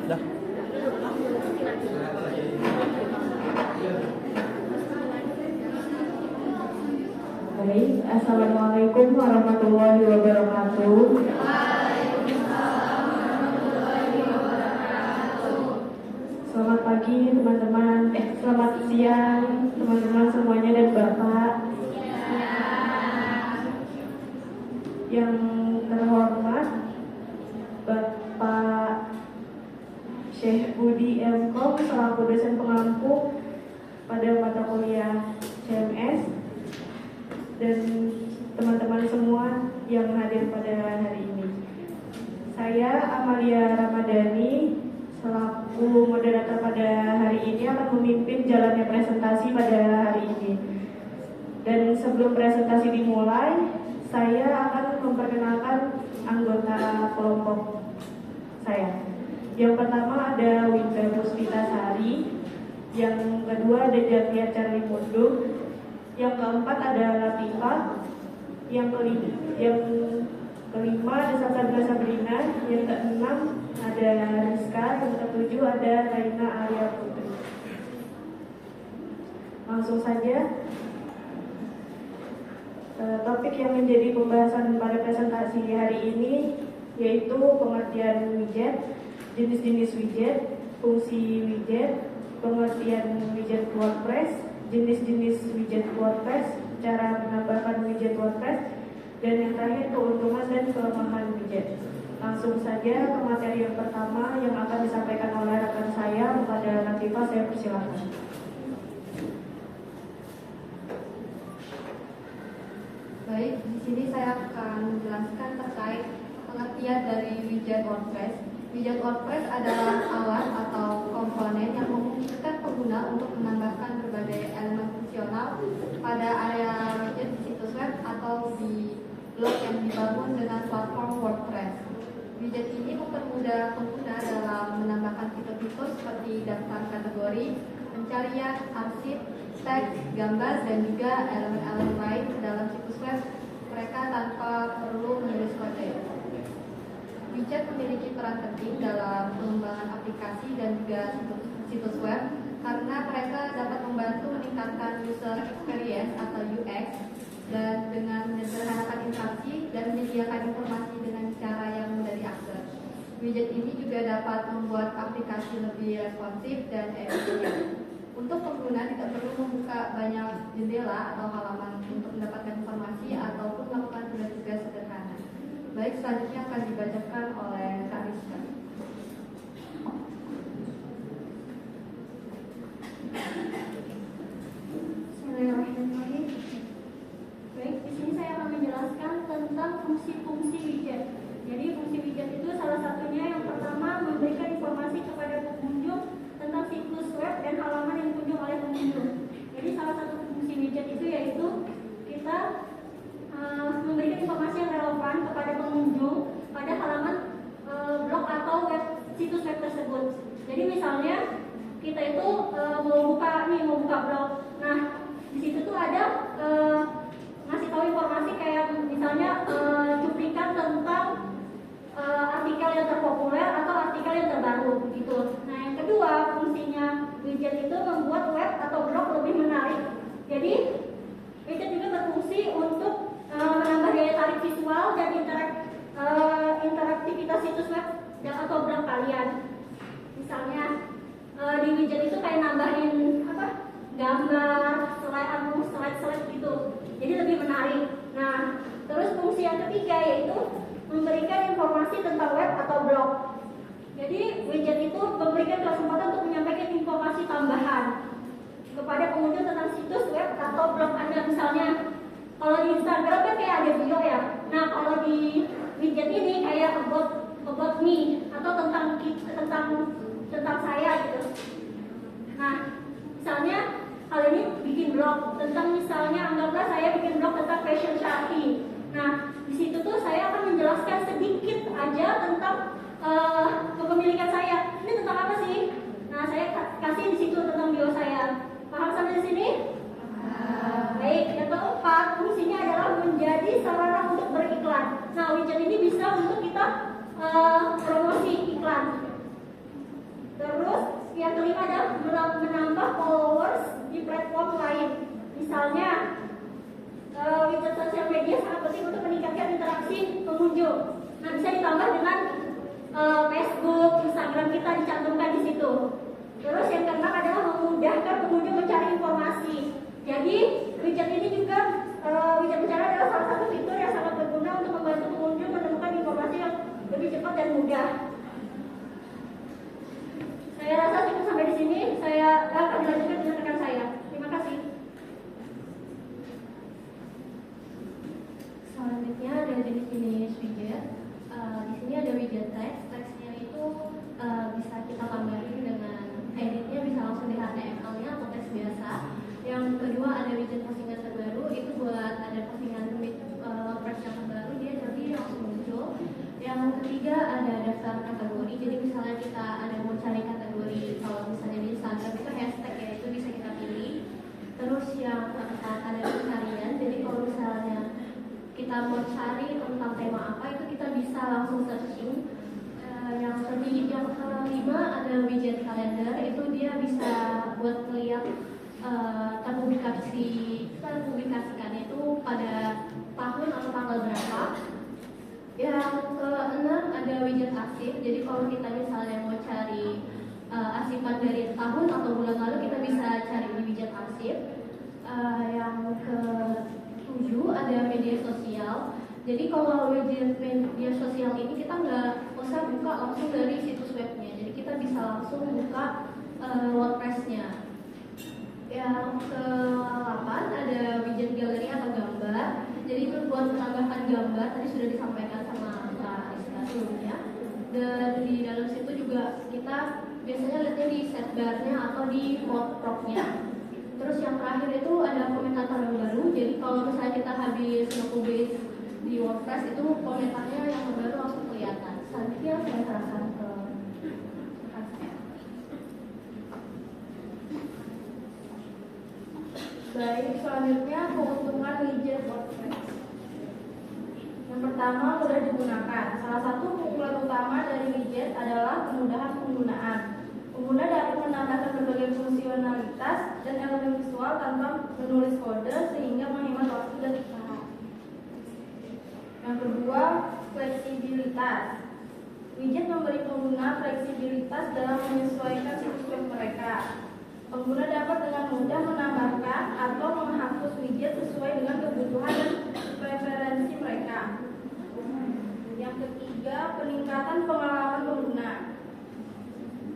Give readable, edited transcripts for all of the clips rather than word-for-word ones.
Dah. Baik, Assalamualaikum warahmatullahi wabarakatuh. Selamat pagi teman-teman, selamat siang teman-teman semuanya dan Bapak. Yang terhormat Bapak Syekh Budi M.Com selaku dosen pengampu pada mata kuliah CMS dan teman-teman semua yang hadir pada hari ini. Saya Amalia Ramadhani selaku moderator pada hari ini akan memimpin jalannya presentasi pada hari ini. Dan sebelum presentasi dimulai, saya akan memperkenalkan anggota kelompok saya. Yang pertama ada Winda Puspitasari, yang kedua ada Jatia Charlie Mundu, yang keempat ada Latifah, yang kelima ada Sasandra Sabrina, yang keenam ada Rizka, yang ketujuh ada Raina Arya Putri. Langsung saja, topik yang menjadi pembahasan pada presentasi hari ini yaitu pengertian widget, jenis-jenis widget, fungsi widget, pengertian widget WordPress, jenis-jenis widget WordPress, cara menambahkan widget WordPress, dan yang terakhir keuntungan dan kelemahan widget. Langsung saja ke materi yang pertama yang akan disampaikan oleh rekan saya kepada Latifah, saya persilakan. Baik, di sini saya akan menjelaskan terkait pengertian dari widget WordPress. Widget WordPress adalah alat atau komponen yang memungkinkan pengguna untuk menambahkan berbagai elemen fungsional pada area widget di situs web atau di blog yang dibangun dengan platform WordPress. Widget ini mempermudah pengguna dalam menambahkan fitur-fitur seperti daftar kategori, pencarian, arsip, teks, gambar, dan juga elemen-elemen lain dalam situs web mereka tanpa perlu menulis kode. Widget memiliki peran penting dalam pengembangan aplikasi dan juga situs web karena mereka dapat membantu meningkatkan user experience atau UX dan dengan menyederhanakan interaksi dan menyediakan informasi dengan cara yang mudah diakses. Widget ini juga dapat membuat aplikasi lebih responsif dan efisien. Untuk pengguna tidak perlu membuka banyak jendela atau halaman untuk mendapatkan informasi ataupun melakukan tugas-tugas sederhana. Baik, selanjutnya akan dibacakan oleh Kak Rizka. Bismillahirrahmanirrahim. Baik, di sini saya akan menjelaskan tentang fungsi-fungsi widget. Jadi fungsi widget itu salah satunya yang pertama memberikan informasi kepada pengunjung tentang situs web dan halaman yang dikunjungi oleh pengunjung. Jadi salah satu fungsi widget itu yaitu kita memberikan informasi yang relevan kepada pengunjung pada halaman blog atau situs web tersebut. Jadi misalnya kita itu mau buka blog. Nah, di situ tuh ada ngasih tahu informasi kayak misalnya cuplikan tentang artikel yang terpopuler atau artikel yang terbaru gitu. Nah, yang kedua fungsinya widget itu membuat web atau blog lebih menarik. Jadi widget juga berfungsi untuk menambah daya tarik visual dan interaktivitas situs web atau blog kalian. Misalnya di widget itu kayak nambahin gambar, slide gitu. Jadi lebih menarik. Nah, terus fungsi yang ketiga yaitu memberikan informasi tentang web atau blog. Jadi widget itu memberikan kesempatan untuk menyampaikan informasi tambahan kepada pengunjung tentang situs web atau blog Anda. Misalnya kalau di Instagram kan kayak ada bio ya. Nah, kalau di widget ini kayak about me atau tentang saya gitu. Nah, misalnya kali ini bikin blog tentang, misalnya anggaplah saya bikin blog tentang fashion Shopee. Nah, di situ tuh saya akan menjelaskan sedikit aja tentang kepemilikan saya. Ini tentang apa sih? Nah, saya kasih di situ tentang bio saya. Paham sampai di sini? Baik, yang keempat fungsinya adalah menjadi sarana untuk beriklan. Nah, widget ini bisa untuk kita promosi iklan. memudahkan pengunjung mencari informasi. Jadi widget ini juga widget bicara adalah salah satu fitur yang sangat berguna untuk membantu pengunjung menemukan informasi yang lebih cepat dan mudah. Saya rasa cukup sampai di sini. Saya akan dilanjutkan dengan rekan saya. Terima kasih. Selanjutnya ada jenis-jenis widget. Di sini ada widget teks. Teksnya itu bisa kita tambahin dengan editnya, bisa langsung di HTML-nya atau teks biasa. Yang kedua ada widget postingan terbaru. Itu buat ada postingan WordPress yang terbaru, dia jadi langsung muncul. Yang ketiga ada daftar kategori. Jadi misalnya kita ada mau cari kategori, kalau misalnya di Instagram itu hashtag ya, itu bisa kita pilih. Terus yang keempat ada pencarian. Jadi kalau misalnya kita mau cari tentang tema apa, itu kita bisa langsung searching. Yang kelima ada widget kalender. Itu dia bisa buat melihat terpublikasikan itu pada tahun atau tanggal berapa. Yang keenam ada widget arsip. Jadi kalau kita misalnya mau cari arsipan dari tahun atau bulan lalu, kita bisa cari di widget arsip. Yang ketujuh ada media sosial. Jadi kalau widget media sosial ini kita nggak usah buka langsung dari situs webnya. Jadi kita bisa langsung buka WordPress-nya. Yang ke-8 ada widget galeri atau gambar. Jadi itu buat menambahkan gambar, tadi sudah disampaikan sama Kak Rizka sebelumnya. Dan di dalam situ juga kita biasanya lihatnya di sidebar-nya atau di prop-nya. Terus yang terakhir itu ada komentator yang baru. Jadi kalau misalnya kita habis nge-publish di WordPress, itu komentarnya yang baru langsung kelihatan. Selanjutnya saya serahkan ke rekan saya. Baik, selanjutnya keuntungan widget WordPress. Yang pertama, mudah digunakan. Salah satu keunggulan utama dari widget adalah kemudahan penggunaan. Pengguna dapat menambahkan berbagai fungsionalitas dan elemen visual tanpa menulis kode, sehingga menghemat waktu dan usaha. Yang kedua, fleksibilitas. Widget memberi pengguna fleksibilitas dalam menyesuaikan situs web mereka. Pengguna dapat dengan mudah menambahkan atau menghapus widget sesuai dengan kebutuhan dan preferensi mereka. Yang ketiga, peningkatan pengalaman pengguna.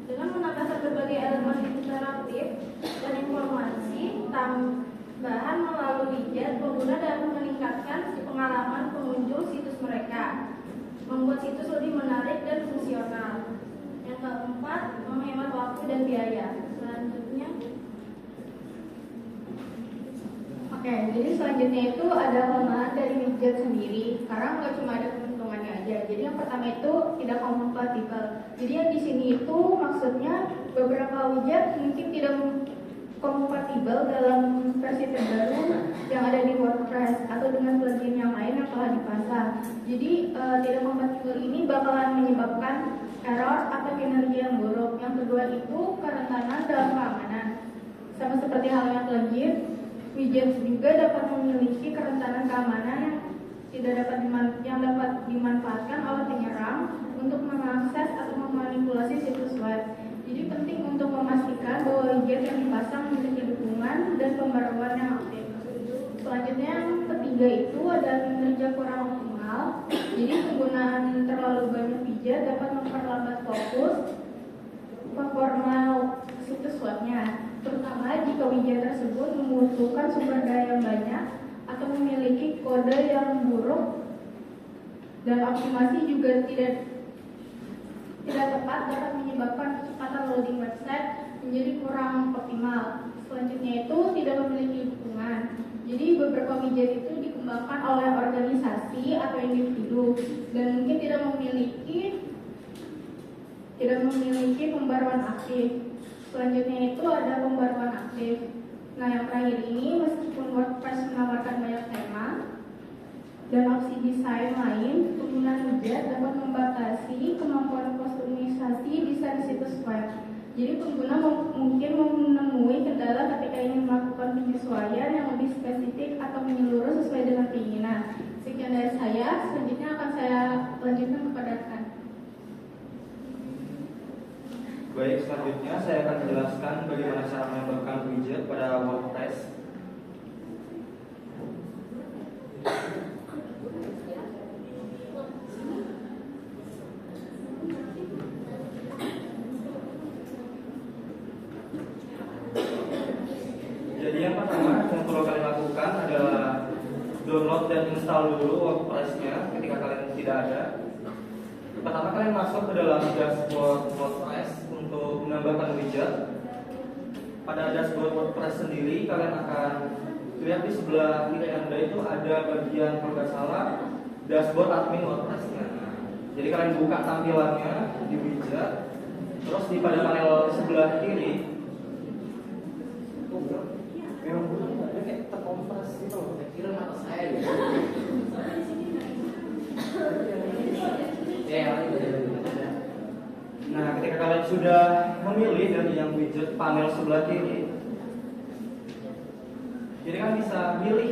Dengan menambahkan berbagai elemen interaktif dan informasi tambahan melalui widget, pengguna dapat meningkatkan pengalaman pengunjung situs mereka, membuat situs lebih menarik dan fungsional. Yang keempat, menghemat waktu dan biaya. Selanjutnya, Oke, jadi selanjutnya itu ada kelemahan dari widget sendiri. Karena nggak cuma ada keuntungannya aja. Jadi yang pertama itu tidak kompatibel. Jadi yang di sini itu maksudnya beberapa widget mungkin tidak kompatibel dalam versi terbaru yang ada di WordPress atau dengan plugin yang lain yang telah dipasang. Jadi tidak kompatibel ini bakalan menyebabkan error atau kinerja yang buruk. Yang kedua itu kerentanan dalam keamanan. Sama seperti halnya plugin, widget juga dapat memiliki kerentanan keamanan yang dapat dimanfaatkan oleh penyerang untuk mengakses atau memanipulasi situs web. Jadi penting untuk memastikan bahwa widget yang dipasang memiliki dukungan dan pembaruan yang aktif. Selanjutnya yang ketiga itu ada kinerja kurang optimal. Jadi penggunaan terlalu banyak widget dapat memperlambat fokus performa situs webnya, terutama jika widget tersebut membutuhkan sumber daya yang banyak atau memiliki kode yang buruk, dan optimasi juga tidak tepat dapat menyebabkan kecepatan loading website menjadi kurang optimal. Selanjutnya itu tidak memiliki dukungan. Jadi beberapa widget itu dikembangkan oleh organisasi atau individu dan mungkin tidak memiliki pembaruan aktif. Selanjutnya itu ada pembaruan aktif. Nah, yang terakhir ini, meskipun WordPress menawarkan banyak tema dan opsi desain lain, penggunaan widget dapat membatasi kemampuan kustomisasi desain situs web. Jadi pengguna mungkin menemui kendala ketika ingin melakukan penyesuaian yang lebih spesifik atau menyeluruh sesuai dengan keinginan. Sekian dari saya, selanjutnya akan saya lanjutkan kepada rekan. Baik, selanjutnya saya akan menjelaskan bagaimana cara menambahkan widget pada WordPress. Jadi yang pertama yang perlu kalian lakukan adalah download dan install dulu WordPress-nya ketika kalian tidak ada. Pertama kalian masuk ke dalam dashboard WordPress untuk menambahkan widget. Pada dashboard WordPress sendiri kalian akan lihat di sebelah kiri Anda itu ada bagian kalau nggak salah dashboard admin WordPress-nya. Jadi kalian buka tampilannya di widget, terus di pada panel sebelah kiri memang kayak terkompres gitu loh. Saya kira mata saya gitu. Nah, ketika kalian sudah memilih dari yang widget panel sebelah kiri, jadi kan bisa pilih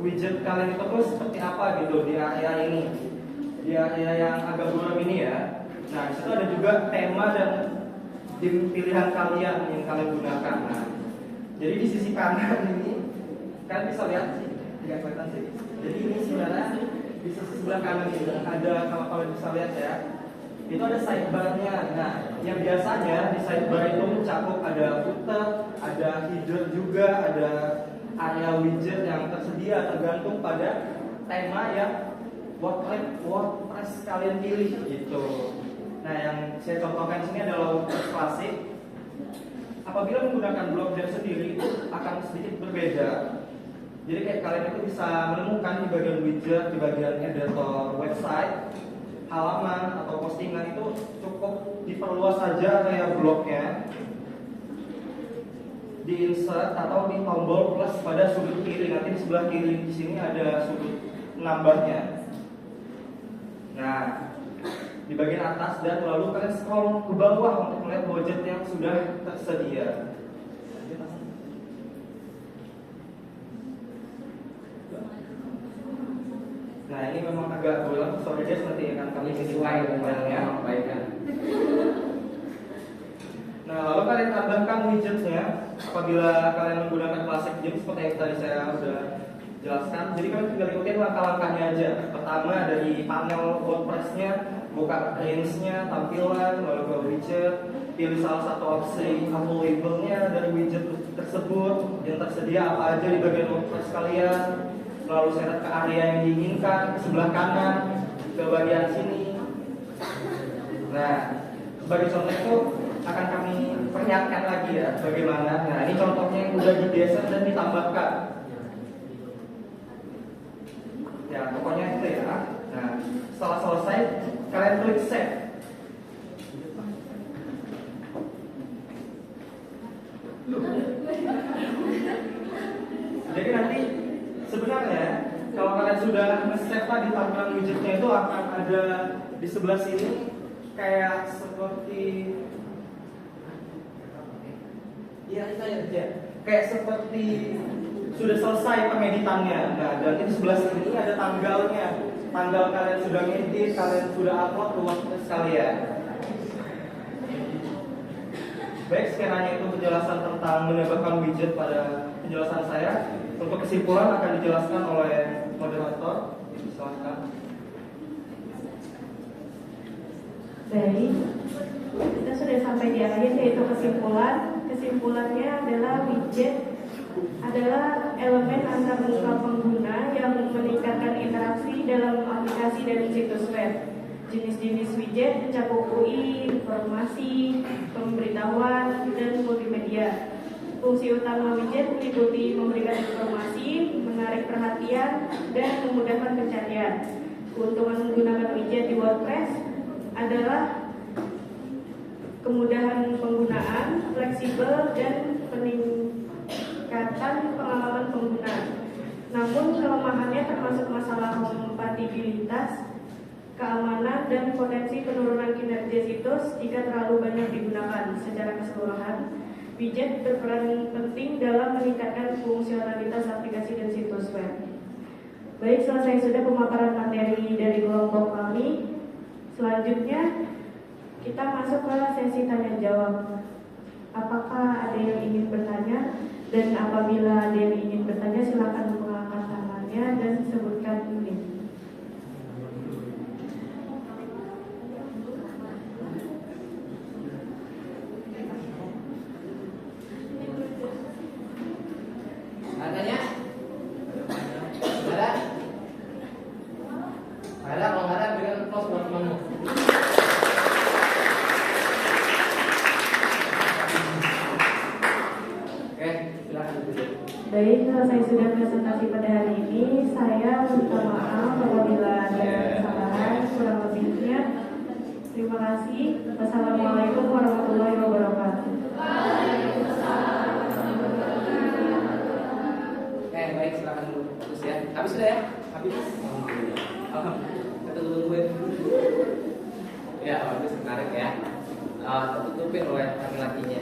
widget kalian itu tuh seperti apa gitu di area ini, di area yang agak buram ini ya. Nah, di situ ada juga tema dan pilihan kalian yang kalian gunakan. Nah, jadi di sisi kanan ini kalian bisa lihat sih, nggak kelihatan sih. Jadi ini sebenarnya di sisi sebelah kanan ini ada, kalau kalian bisa lihat ya, itu ada sidebar-nya. Nah, yang biasanya di sidebar itu mencakup ada footer, ada header juga, ada area widget yang tersedia tergantung pada tema yang WordPress kalian pilih gitu. Nah, yang saya contohkan sini adalah WordPress klasik. Apabila menggunakan blog.js sendiri akan sedikit berbeda. Jadi kayak kalian itu bisa menemukan di bagian widget, di bagian editor website, halaman atau postingan itu cukup diperluas saja kayak blognya, di insert atau di tombol plus pada sudut kiri. Nanti di sebelah kiri di sini ada sudut nambahnya. Nah, di bagian atas dan lalu kalian scroll ke bawah untuk melihat widget yang sudah tersedia. Nah, ini memang agak berulang, sorry guys, nanti akan kami sesuai filenya. Nah, lalu kalian tambahkan widgetnya apabila kalian menggunakan classic theme seperti yang tadi saya sudah jelaskan. Jadi kalian tinggal ikutin langkah-langkahnya aja. Pertama dari panel WordPress-nya, buka range-nya, tampilan, lalu ke widget, pilih salah satu opsi labelnya dari widget tersebut yang tersedia apa aja di bagian WordPress kalian, lalu seret ke area yang diinginkan, ke sebelah kanan, ke bagian sini. Nah, sebagai contoh itu akan kami perlihatkan lagi ya bagaimana. Nah, ini contohnya yang udah digeser dan ditambahkan. Ya, pokoknya itu ya. Nah, setelah selesai kalian klik save. Jadi nanti sebenarnya kalau kalian sudah nge-save tadi tampilan widgetnya itu akan ada di sebelah sini kayak seperti kayak seperti sudah selesai pengeditannya. Nah, dan di sebelah sini ada tanggalnya. Tanggal kalian sudah ngedit, kalian sudah upload ke WordPress kalian. Baik, sekiranya itu penjelasan tentang menambahkan widget pada penjelasan saya. Untuk kesimpulan akan dijelaskan oleh moderator. Silakan. Baik, kita sudah sampai di akhir yaitu kesimpulan. Kesimpulannya adalah widget adalah elemen antar muka pengguna yang meningkatkan interaksi dalam aplikasi dan situs web. Jenis-jenis widget mencakup UI, informasi, pemberitahuan, dan multimedia. Fungsi utama widget meliputi memberikan informasi, menarik perhatian, dan memudahkan pencarian. Keuntungan menggunakan widget di WordPress adalah kemudahan penggunaan, fleksibel, dan peningkatan pengalaman pengguna. Namun kelemahannya termasuk masalah kompatibilitas, keamanan, dan potensi penurunan kinerja situs jika terlalu banyak digunakan. Secara keseluruhan, widget berperan penting dalam meningkatkan fungsionalitas aplikasi dan situs web. Baik, selesai sudah pemaparan materi dari kelompok kami. Selanjutnya, Kita masuk ke sesi tanya jawab. Apakah ada yang ingin bertanya? Dan apabila ada yang ingin bertanya, silakan mengangkat tangannya dan sebutkan unit. Tanya? Ada? Ada, kalau nggak ada berikan close buat temanmu. Oke, silakan. Baik, selesai sudah presentasi pada hari ini. Saya minta maaf apabila ada kesalahan, kurang lebihnya. Terima kasih. Wassalamualaikum warahmatullahi wabarakatuh. Baik, silakan dulu. Terus ya. Habis sudah ya? Habis. Alhamdulillah. Kita tungguin. Ya, habis menarik ya. Tertutupin oleh laki-lakinya.